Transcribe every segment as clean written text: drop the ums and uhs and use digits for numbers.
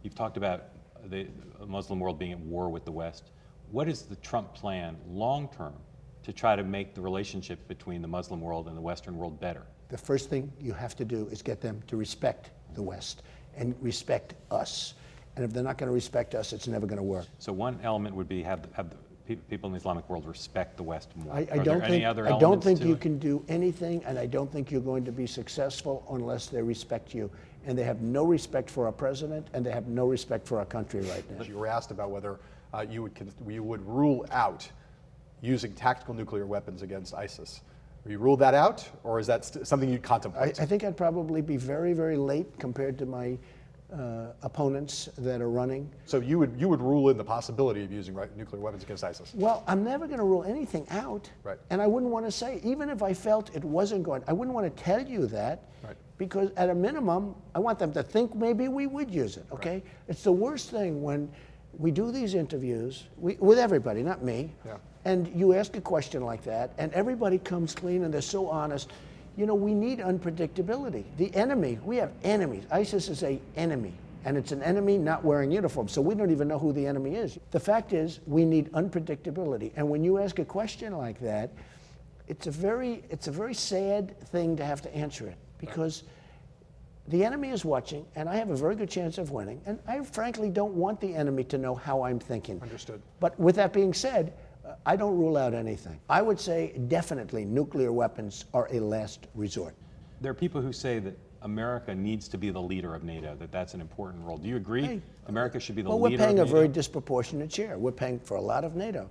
You've talked about the Muslim world being at war with the West. What is the Trump plan long-term to try to make the relationship between the Muslim world and the Western world better? The first thing you have to do is get them to respect the West and respect us. And if they're not going to respect us, it's never going to work. So one element would be have the people in the Islamic world respect the West more. I don't think you can do anything, and I don't think you're going to be successful unless they respect you. And they have no respect for our president, and they have no respect for our country right now. You were asked about whether you would rule out using tactical nuclear weapons against ISIS. Will you rule that out, or is that something you'd contemplate? I think I'd probably be very, very late compared to my opponents that are running. So you would rule in the possibility of using nuclear weapons against ISIS? Well, I'm never going to rule anything out. Right. And I wouldn't want to say, even if I felt it wasn't going, I wouldn't want to tell you that. Right. Because at a minimum, I want them to think maybe we would use it, okay? Right. It's the worst thing when we do these interviews, with everybody, not me, yeah. And you ask a question like that, and everybody comes clean and they're so honest. You know, we need unpredictability. The enemy, we have enemies. ISIS is an enemy, and it's an enemy not wearing uniform, so we don't even know who the enemy is. The fact is, we need unpredictability, and when you ask a question like that, it's a very sad thing to have to answer it, because the enemy is watching, and I have a very good chance of winning, and I frankly don't want the enemy to know how I'm thinking. Understood. But with that being said, I don't rule out anything. I would say definitely nuclear weapons are a last resort. There are people who say that America needs to be the leader of NATO, that that's an important role. Do you agree? Hey, America should be the well, leader of NATO? we're paying a very disproportionate share. We're paying for a lot of NATO.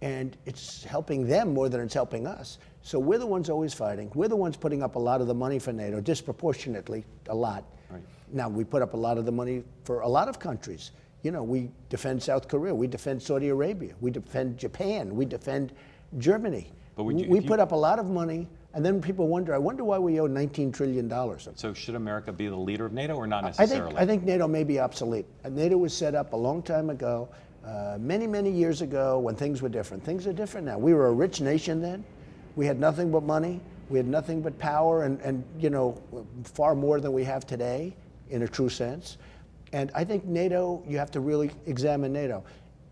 And it's helping them more than it's helping us. So we're the ones always fighting. We're the ones putting up a lot of the money for NATO, disproportionately, a lot. Right. Now, we put up a lot of the money for a lot of countries. You know, we defend South Korea, we defend Saudi Arabia, we defend Japan, we defend Germany. But we put up a lot of money, and then people wonder, I wonder why we owe $19 trillion. So should America be the leader of NATO or not necessarily? I think NATO may be obsolete. NATO was set up a long time ago, many, many years ago when things were different. Things are different now. We were a rich nation then. We had nothing but money. We had nothing but power and you know, far more than we have today in a true sense. And I think NATO, you have to really examine NATO.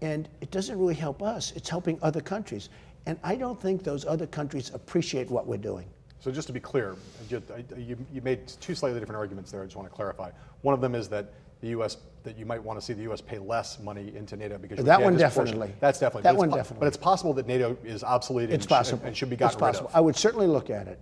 And it doesn't really help us. It's helping other countries. And I don't think those other countries appreciate what we're doing. So just to be clear, you made two slightly different arguments there. I just want to clarify. One of them is that the U.S., that you might want to see the U.S. pay less money into NATO because that one definitely. That's definitely. That one definitely. But it's possible that NATO is obsolete and should be gotten rid of. I would certainly look at it.